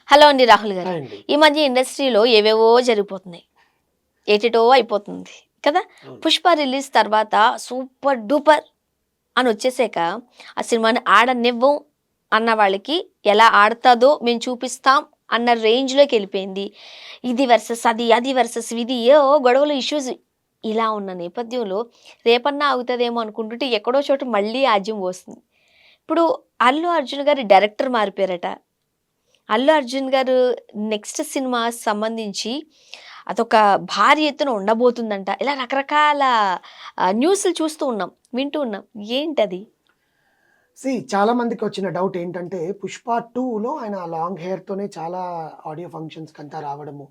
Hello అండి రాహుల్ గారు. Hi అండి. ఈ మధ్య ఇండస్ట్రీలో ఏవేవో జరిగిపోతున్నాయి. ఏటేటో అయిపోతుంది కదా! అవును. 'పుష్ప' రిలీజ్ తర్వాత సూపర్ డూపర్ అని వచ్చేసాక ఆ సినిమాని ఆడనివ్వం అన్న వాళ్ళకి ఎలా ఆడతాదో మేము చూపిస్తాం అన్న రేంజ్‌లోకి వెళ్ళిపోయింది. ఇది వర్సెస్ అది, అది వర్సెస్ ఇది ఏవో గొడవలు ఇష్యూస్ ఇలా ఉన్న నేపథ్యంలో రేపన్నా ఆగుతదేమో అనుకుంటుంటే ఎక్కడో చోట మళ్ళీ ఆజ్యం పోస్తుంది. ఇప్పుడు అల్లు అర్జున్ గారి డైరెక్టర్ మారిపోయారట. అల్లు అర్జున్ గారు నెక్స్ట్ సినిమా సంబంధించి అదొక భారీ ఎత్తున ఉండబోతుందంట. ఇలా రకరకాల న్యూస్‌లు చూస్తూ ఉన్నాం. వింటూ ఉన్నాం. ఏంటది? చాలా మందికొచ్చిన డౌట్ ఏంటంటే 'పుష్ప 2'లో ఆయన లాంగ్ హెయిర్‌తోనే చాలా ఆడియో ఫంక్షన్స్‌కంతా రావడము.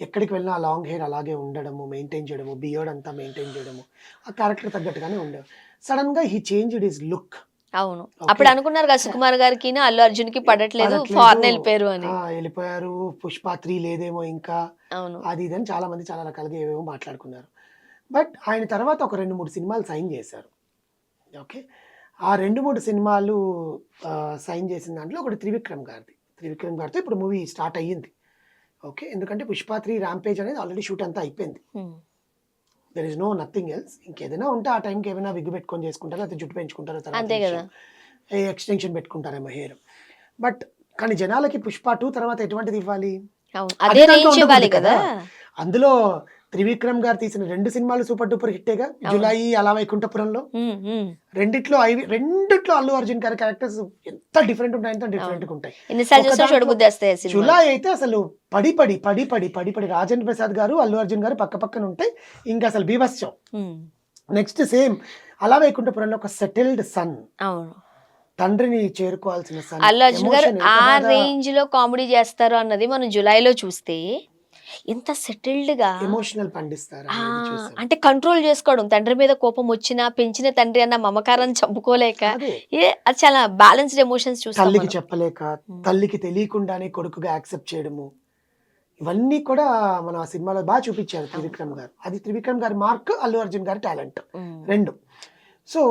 ఎక్కడికి వెళ్ళినా ఆ లాంగ్ హెయిర్ అలాగే ఉండడము, మెయింటైన్ చేయడము, బియర్డ్ అంతా మెయింటైన్ చేయడము. ఆ క్యారెక్టర్ తగ్గట్టుగానే ఉండేవారు. సడెన్‌గా హీ చేంజ్డ్ హిస్ లుక్. అవును. ఓకే. అప్పుడు అనుకున్నారు కదా! సుకుమార్ గారికిను, అల్లు అర్జున్‌కి పడట్లేదు. పడట్లేదు. ఫారెన్ ఎళ్ళిపోయారు అని. ఎళ్ళిపోయారు. 'పుష్ప 3' లేదేమో ఇంకా. అవును. అది ఇది అని చాలా మంది చాలా రకాలుగా ఏవేవో మాట్లాడుకున్నారు. బట్ ఆయన తర్వాత ఒక 2, 3 సినిమాలు సైన్ చేశారు. ఓకే. ఆ 2, 3 సినిమాలు సైన్ చేసిన దాంట్లో ఒకటి 'త్రివిక్రమ్' గారిది. 'త్రివిక్రమ్' గారితో ఇప్పుడు మూవీ స్టార్ట్ అయ్యింది. ఓకే. ఎందుకంటే 'పుష్ప 3 ర్యాంపేజ్' అనేది ఆల్రెడీ షూట్ అంతా అయిపోయింది. Hmm. There is no nothing else. ఇంకేదైనా ఉంటే ఆ టైంకి ఏమైనా విగ్ పెట్టుకొని చేసుకుంటారో, లేకపోతే జుట్టు పెంచుకుంటారో తర్వాత అంతే గదా! విషయం. Extension పెట్టుకుంటారేమో hair. బట్ కానీ జనాలకి 'పుష్ప 2' తర్వాత ఎటువంటిది ఇవ్వాలి? అవును. అదే అదే దాంట్లో రేంజ్ ఉండకూడదు ఇవ్వాలి కదా! కదా! అందులో 'త్రివిక్రమ్' గారు తీసిన 2 సినిమాలు సూపర్ డూపర్ హిట్టేగా. అవును. 'జులాయి', 'అల వైకుంఠపురంలో'. హ్మ్. హ్మ్. రెండిట్లో అల్లు అర్జున్ గారి క్యారెక్టర్స్ ఎంత డిఫరెంట్ ఉంటాయంటే అవును. డిఫరెంట్‌గా ఉంటాయి. ఎన్ని సార్లు ఒక చూసినా దాంట్లో చూడబుద్దేస్తాయి ఆ సినిమాలు. 'జులాయి' అయితే అసలు పడి రాజేంద్ర ప్రసాద్ గారు, అల్లు అర్జున్ గారు పక్కన ఉంటే ఇంకా అసలు బీభత్సం. హ్మ్. నెక్స్ట్ సేమ్ 'అల వైకుంఠపురంలో' ఒక సెటిల్డ్ సన్. అవును. తండ్రిని చేరుకోవాల్సిన సన్. అల్లు అర్జున్ గారు ఎమోషన్ ఎంత ఆ బాగా రేంజ్‌లో కామెడీ చేస్తారు అన్నది మనం 'జులైలో' చూస్తే, ఎంత సెటిల్డ్‌గా ఎమోషనల్ పండిస్తారనేది చూసాం. అంటే కంట్రోల్ చేసుకోవడం. తండ్రి మీద కోపం వచ్చినా, పెంచిన తండ్రి అన్న మమకారాన్ని చంపుకోలేక, అదే. అది చాలా బ్యాలెన్స్‌డ్ ఎమోషన్స్ చూస్తాం తల్లికి మనం. చెప్పలేక, హ్మ్. తల్లికి తెలియకుండానే కొడుకుగా యాక్సెప్ట్ చేయడము. ఇవన్నీ కూడా మనం ఆ సినిమాలో చూపిచ్చారు అవును. త్రివిక్రమ్ గారు. అది త్రివిక్రమ్ గారి మార్క్, అల్లు అర్జున్ గారి టాలెంట్. హ్మ్. 2. సో,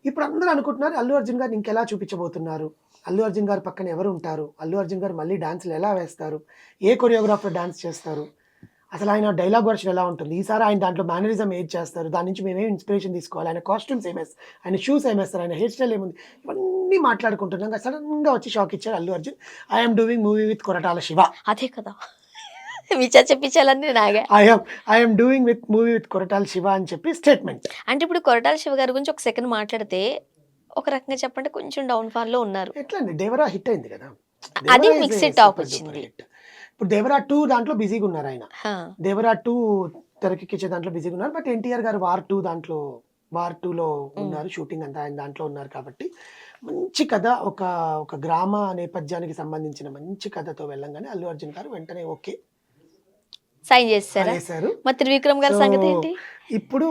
ఇప్పుడు అందరూ అనుకుంటున్నారు అల్లు అర్జున్ గారిని ఇంకెలా చూపించబోతున్నారు? అల్లు అర్జున్ గారి పక్కన ఎవరుంటారు? అల్లు అర్జున్ గారు మళ్ళీ డాన్స్‌లు ఎలా వేస్తారు? ఏ కొరియోగ్రాఫర్ డాన్స్ చేస్తారు? అసలు ఆయన డైలాగ్ వర్షన్ ఎలా ఉంటుంది? ఈసారి ఆయన దాంట్లో మేనరిజం ఏది చేస్తారు? దాని నుంచి మేమేం ఇన్‌స్పిరేషన్ తీసుకోవాలి? ఆయన కాస్ట్యూమ్స్ ఆయన షూస్ ఏమేస్తారు? ఆయన హెయిర్ స్టైల్ ఏముంది? ఇవన్నీ మాట్లాడుకుంటున్నాంగా సడెన్‌గా వచ్చి షాక్ ఇచ్చాడు Allu Arjun. I am doing movie with Koratala Siva. అదే కదా! మీ చచ్చపిచ్చాలన్నీ నాగే. I am doing movie with Koratala Siva అని చెప్పి స్టేట్మెంట్. అంటే ఇప్పుడు 'కొరటాల శివ' గారి గురించి ఒక సెకండ్ మాట్లాడితే, ఒక రకంగా చెప్పంటే కొంచెం డౌన్ ఫాల్‌లో ఉన్నారు. ఎట్లా అండి 'దేవరా' హిట్ అయింది కదా! అది 'Devara' is a mixed talk super duper వచ్చింది. హిట్. ఇప్పుడు 'దేవరా 2' దాంట్లో బిజీగా ఉన్నారాయన. ఆ! 'దేవరా 2' తెరకెక్కించే దాంట్లో బిజీగా ఉన్నారు. బట్ 'ఎన్టీఆర్' గారు 'వార్ 2'లో హ్మ్. ఉన్నారు. షూటింగ్ అంతా ఆయన దాంట్లో ఉన్నారు కాబట్టి, మంచి కథ ఒక ఒక గ్రామ నేపథ్యానికి సంబంధించిన మంచి కథతో వెళ్ళంగానే అల్లు అర్జున్ గారు వెంటనే ఓకే సైన్ చేసేసారా? అనేసారు. మరి 'త్రివిక్రమ్' గారి సో, సంగతేంటి? ఇప్పుడు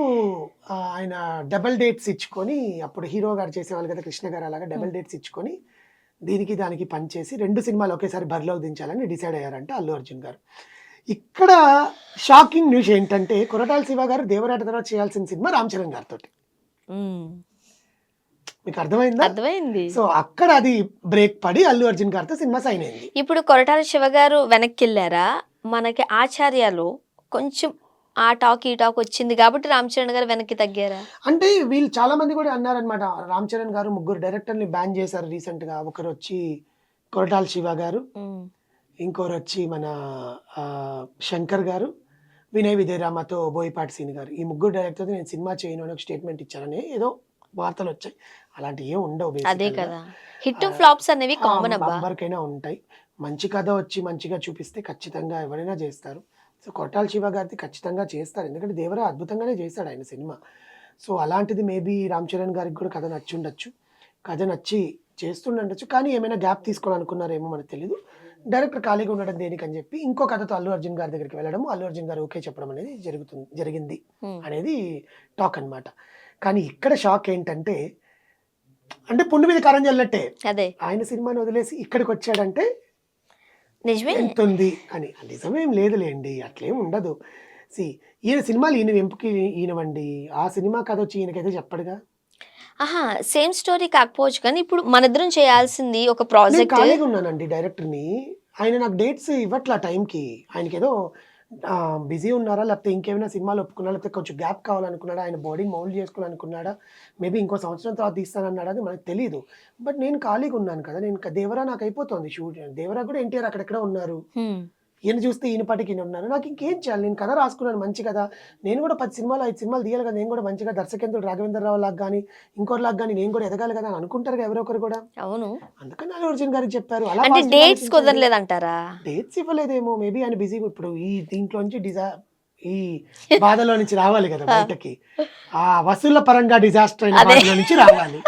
ఆయన డబుల్ డేట్స్ ఇచ్చుకొని, అప్పుడు హీరో గారు చేసేవాళ్ళు కదా! కృష్ణ గారు అలాగా హ్మ్. డబుల్ డేట్స్ ఇచ్చుకొని, దీనికి దానికి పనిచేసి 2 సినిమాలు ఒకేసారి బరిలోకి దించాలని డిసైడ్ అయ్యారంట అల్లు అర్జున్ గారు. ఇక్కడ షాకింగ్ న్యూస్ ఏంటంటే, కొరటాల శివ గారు 'దేవరాట' తర్వాత చేయాల్సిన సినిమా 'రామ్ చరణ్' గారితోటి. హ్మ్. మీకు అర్థమైందా? అర్థమైంది. సో, అక్కడ అది బ్రేక్ పడి అల్లు అర్జున్ గారితో సినిమా సైన్ అయింది. ఇప్పుడు 'కొరటాల శివ' గారు వెనక్కెళ్లారా? మనకి 'ఆచార్యలో' కొంచెం ఆ టాక్, ఈ టాక్ వచ్చింది కాబట్టి 'రామ్ చరణ్' గారు వెనక్కి తగ్గారా? అంటే వీళ్ళు చాలా మంది కూడా అన్నారనమాట. 'రామ్ చరణ్' గారు ముగ్గురు డైరెక్టర్‌ని బ్యాన్ చేశారు రీసెంట్‌గా. ఒకరొచ్చి కొరటాల శివ గారు, హ్మ్. ఇంకోరొచ్చి మన 'శంకర్' గారు, 'వినయ్ విజయ్ రామ'తో 'బోయపాటి శ్రీను' గారు. ఈ ముగ్గురు డైరెక్టర్‌తో నేను సినిమా చేయను అని ఒక స్టేట్మెంట్ ఇచ్చారని ఏదో వార్తలొచ్చాయి. అలాంటివి ఏమి ఉండవు అదే బేసికల్‌గా. కదా! హిట్, ఆహ్, ఫ్లాప్స్ అనేవి కామన్ అబ్బా! ఎవ్వరికైనా ఉంటాయి. మంచి కథ వచ్చి మంచిగా చూపిస్తే ఖచ్చితంగా ఎవరైనా జేస్తారు. సో, కొరటాల శివ గారిది ఖచ్చితంగా చేస్తారు. ఎందుకంటే 'దేవరా' అద్భుతంగానే చేశాడు ఆయన సినిమా. సో, అలాంటిది మేబీ 'రామ్ చరణ్' గారికి కూడా కథ నచ్చుండొచ్చు. కథ నచ్చి చేస్తుండొచ్చు. కానీ ఏమైనా గ్యాప్ తీసుకోవాలనుకున్నారేమో మనకు తెలీదు. డైరెక్టర్ ఖాళీగా ఉండడం దేనికని చెప్పి ఇంకో కథతో అల్లు అర్జున్ గారి దగ్గరికి వెళ్ళడము, అల్లు అర్జున్ గారు ఓకే చెప్పడం అనేది జరిగింది హ్మ్. అనేది టాక్ అన్నమాట. కానీ ఇక్కడ షాక్ ఏంటంటే, అంటే పుండు మీద కారం జల్లినట్టే. అదే. ఆయన సినిమాని వదిలేసి ఇక్కడికొచ్చాడంటే నిజమే. ఎంతుంది అని. నిజమేం లేదులెండి. అట్లేం ఉండదు. సీ ఈయన సినిమాలు ఈయన వెంపుకి ఈయనవండి. ఆ సినిమా కథొచ్చి ఈయనకైతే చెప్పడుగా. ఆహా! సేమ్ స్టోరీ కాకపోవచ్చు కానీ, ఇప్పుడు మనిద్దరం చేయాల్సింది ఒక నేను ప్రాజెక్ట్. ఖాళీగా ఉన్నానండి డైరెక్టర్‌ని. ఆయన నాకు డేట్స్ ఇవ్వట్లా టైంకి. ఆయనకి ఏదో బిజీ ఉన్నారా, లేకపోతే ఇంకేమైనా సినిమాలు ఒప్పుకున్నారా, లేకపోతే కొంచెం గ్యాప్ కావాలనుకున్నాడా, ఆయన బాడీ మౌల్డ్ చేసుకోవాలనుకున్నాడా, మేబీ ఇంకో సంవత్సరం తర్వాత తీస్తానన్నాడా అది మనకు తెలీదు. బట్ నేను ఖాళీగా ఉన్నాను కదా, నేను దేవరా నాకు అయిపోతుంది షూట్. దేవరా కూడా ఎన్టీఆర్ అక్కడెక్కడ ఉన్నారు, ఈయన చూస్తే ఈయన పాటికి ఈయన ఉన్నారు. నాకు ఇంకేం చేయాలి, నేను కథ రాసుకున్నాను మంచి కదా, నేను కూడా 10 సినిమాలు 5 సినిమాలు తీయాలి కదా, నేను కూడా మంచిగా దర్శకేంద్రుడు రాఘవేంద్రరావు లాగా కానీ ఇంకోటిలాగా కానీ నేను కూడా ఎదగాలి కదా అని అనుకుంటారు కదా ఎవరో ఒకరు కూడా. అవును. అందుకని అల్లు అర్జున్ గారికి చెప్పారు. అలా అంటే డేట్స్ కుదరలేదంటారా? డేట్స్ ఇవ్వలేదేమో, మేబీ ఆయన బిజీ. ఇప్పుడు ఈ దీంట్లో నుంచి ఈ బాధలో నుంచి రావాలి కదా బయటకి, ఆ వసూళ్ల పరంగా డిజాస్టర్ అయిన బాధలో నుంచి రావాలి.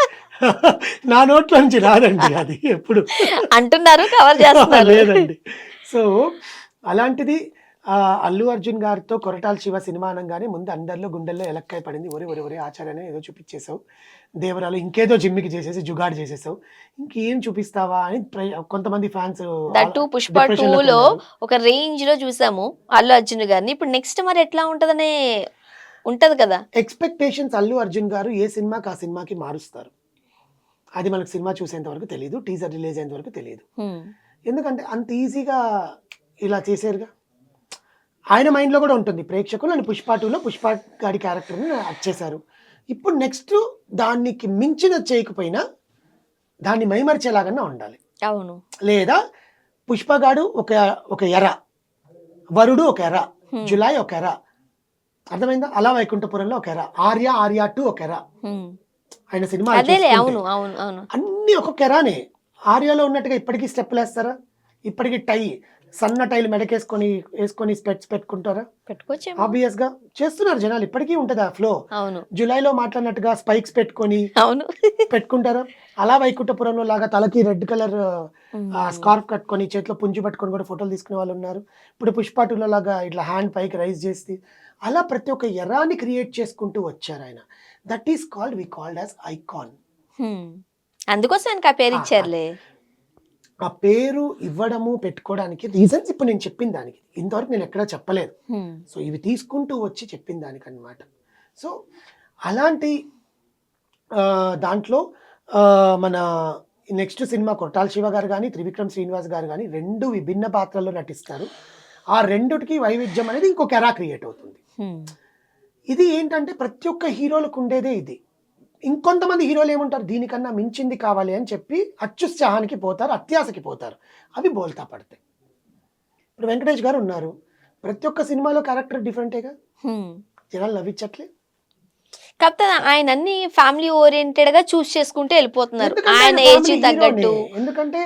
నా నోట్లో నుంచి రాదండి అది ఎప్పుడు అంటున్నారు, కవర్ చేస్తున్నారు. లేదండి. సో అలాంటిది అల్లు అర్జున్ గారితో కొరటాల శివ సినిమా అనగానే ముందు అందరిలో గుండెల్లో ఎలక్కాయ పడింది. ఒరే ఆచార్యనే ఏదో చూపించేసావు, దేవరాలు ఇంకేదో జిమ్మికి చేసేసి జుగాడు చేసేసావు, ఇంకేం చూపిస్తావా అని కొంతమంది ఫ్యాన్స్. దట్టు పుష్ప 2లో ఒక రేంజ్ లో చూసాము అల్లు అర్జున్ గారిని. ఇప్పుడు నెక్స్ట్ మరి ఎట్లా ఉంటదనే ఉంటది కదా ఎక్స్పెక్టేషన్స్. అల్లు అర్జున్ గారు ఏ సినిమాకి ఆ సినిమాకి మారుస్తారు, అది మనకు సినిమా చూసేంత వరకు తెలియదు, టీజర్ రిలీజ్ అయ్యేంత వరకు తెలియదు. ఎందుకంటే అంత ఈజీగా ఇలా చేశారుగా. ఆయన మైండ్లో కూడా ఉంటుంది ప్రేక్షకులు, నన్ను పుష్ప 2లో పుష్ప గారి క్యారెక్టర్ని చేశారు, ఇప్పుడు నెక్స్ట్ దానికి మించిన చేయకపోయినా దాన్ని మైమరిచేలాగా ఉండాలి. అవును. లేదా పుష్పగాడు ఒక ఎర, వరుడు ఒక ఎర, జులై ఒక ఎర, అర్థమైందా? అలా వైకుంఠపురంలో ఒక ఎర, ఆర్య 2 ఒక ఎర. ఆయన సినిమా అన్ని ఒక్కొక్క ఎరానే. ఆర్యాలో ఉన్నట్టుగా ఇప్పటికీ స్టెప్పులు వేస్తారా? ఇప్పటికీ సన్న టైలు వేసుకొని స్పెట్స్ పెట్టుకుంటారా? పెట్టుకోవచ్చు. ఆబ్వియస్ గా చేస్తున్నారు జనాలు, ఇప్పటికీ ఉంటది ఆ ఫ్లో. జులైలో మాట్లాడినట్టుగా స్పైక్స్ పెట్టుకొని పెట్టుకుంటారా? అలా వైకుంఠపురంలో లాగా తలకి రెడ్ కలర్ స్కార్ఫ్ కట్టుకొని చేతిలో పుంజు పట్టుకొని కూడా ఫోటోలు తీసుకునే వాళ్ళు ఉన్నారు. ఇప్పుడు పుష్ప 2లో లాగా ఇట్లా హ్యాండ్ పైకి రైజ్ చేసి అలా ప్రతి ఒక్క ఎరాని క్రియేట్ చేసుకుంటూ వచ్చారు ఆయన. That is called, we called as icon. అందుకోసం ఆయనకి ఆ పేరు ఇచ్చారులే. ఆ పేరు ఇవ్వడము పెట్టుకోవడానికి రీజన్స్ ఇప్పుడు నేను చెప్పిన దానికి ఇంతవరకు నేను ఎక్కడా చెప్పలేదు. సో ఇవి తీసుకుంటూ వచ్చి చెప్పిన దానికి అన్నమాట. సో అలాంటి దాంట్లో మన నెక్స్ట్ సినిమా కొరటాల శివ గారు కానీ త్రివిక్రమ్ శ్రీనివాస్ గారు కానీ 2 విభిన్న పాత్రల్లో నటిస్తారు. ఆ రెండుకి వైవిధ్యం అనేది ఇంకొక ఎరా క్రియేట్ అవుతుంది. ఇది ఏంటంటే ప్రతి ఒక్క హీరోలకు ఉండేదే ఇది. ఇంకొంతమంది హీరోలు ఏముంటారు, దీనికన్నా మించింది కావాలి అని చెప్పి అత్యుత్సాహానికి పోతారు, అత్యాశకి పోతారు, అవి బోల్తా పడతాయి. ఇప్పుడు వెంకటేష్ గారు ఉన్నారు, ప్రతి ఒక్క సినిమాలో క్యారెక్టర్ డిఫరెంటేగా, జనాలు నవ్వించట్లే. కాకపోతే ఆయన అన్ని ఫ్యామిలీ ఓరియంటెడ్ గా చూస్ చేసుకుంటూ వెళ్ళిపోతున్నారు ఆయన ఏజ్ తగ్గట్టు. ఎందుకంటే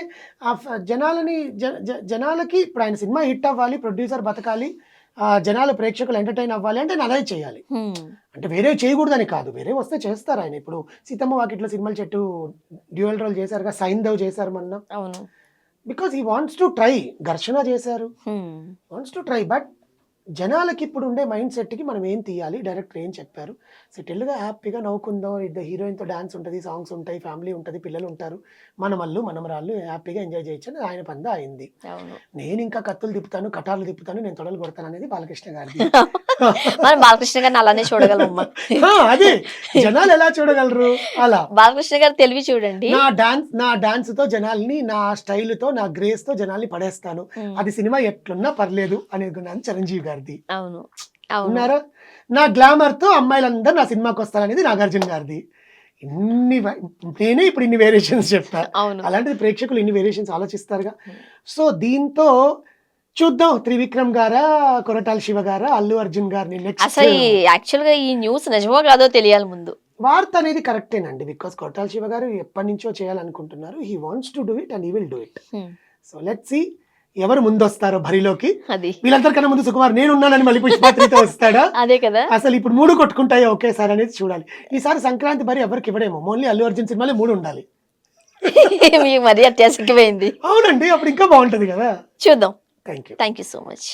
జనాలకి ఇప్పుడు ఆయన సినిమా హిట్ అవ్వాలి, ప్రొడ్యూసర్ బతకాలి, జనాలు ప్రేక్షకులు ఎంటర్టైన్ అవ్వాలి అంటే నేను అదే చేయాలి. అంటే వేరే చేయకూడదని కాదు, వేరే వస్తే చేస్తారు ఆయన. ఇప్పుడు సీతమ్మ వాకిట్లో సినిమాల చెట్టు డ్యూయల్ రోల్ చేశారుగా, సైంధవ్ చేశారు మొన్న. అవును, because he wants to try. ఘర్షణ చేశారు, వాంట్స్ టు ట్రై. బట్ జనాలకి ఇప్పుడు ఉండే మైండ్ సెట్కి మనం ఏం తీయాలి, డైరెక్టర్ ఏం చెప్పారు, సెటిల్గా హ్యాపీగా నవ్వుకుందాం, ఇద్దరు హీరోయిన్తో డాన్స్ ఉంటుంది, సాంగ్స్ ఉంటాయి, ఫ్యామిలీ ఉంటుంది, పిల్లలు ఉంటారు, మనమరాళ్ళు హ్యాపీగా ఎంజాయ్ చేయొచ్చు అని ఆయన పంద అయింది. నేను ఇంకా కత్తులు తిప్పుతాను, కటార్లు తిప్పుతాను, నేను తొడలు కొడతాను అనేది బాలకృష్ణ గారిది. మనం బాలకృష్ణ గారిని అలానే చూడగలమ్మా. అదే జనాలు ఎలా చూడగలరు, అలా బాలకృష్ణ గారు తెలివి చూడండి. నా డాన్స్ తో జనాల్ని, నా స్టైల్ తో, నా గ్రేస్ తో జనాల్ని పడేస్తాను, అది సినిమా ఎట్లున్నా పర్లేదు అనేది చిరంజీవి గారిది. అవును, ఉన్నారా? నా గ్లామర్ తో అమ్మాయిలందరూ నా సినిమాకి వస్తారనేది నాగార్జున గారిది. నేనే ఇప్పుడు ఇన్ని వేరియేషన్స్ చెప్తా, అలాంటిది ప్రేక్షకులు ఇన్ని వేరియేషన్స్ ఆలోచిస్తారుగా. సో దీంతో చూద్దాం, త్రివిక్రమ్ గారా, కొరటాల శివ గారా, అల్లు అర్జున్ గారిని నెక్స్ట్. అసలు యాక్చువల్ గా ఈ న్యూస్ నిజమో కాదో తెలియాలి ముందు. వార్త అనేది కరెక్టేనండి, బికాస్ కొరటాల శివ గారు ఎప్పటి నుంచో చేయాలనుకుంటున్నారు. He wants to do it and he will do it. So let's see ఎవరు ముందు వస్తారో బరిలోకి. వీళ్ళందరికన్నా ముందు సుకుమార్ నేనున్నానని మళ్ళీ పుష్ప 3తో వస్తాడా, అదే కదా. అసలు ఇప్పుడు 3 కొట్టుకుంటాయో ఒకేసారి అనేది చూడాలి. ఈసారి సంక్రాంతి బరి ఎవరికి ఇవ్వడేమో, ఓన్లీ అల్లు అర్జున్ సినిమాలే 3 ఉండాలి. మీకు మరీ అత్యాసక్తిపోయింది. అవునండి, అప్పుడు ఇంకా బాగుంటది కదా. చూద్దాం. Thank you so much.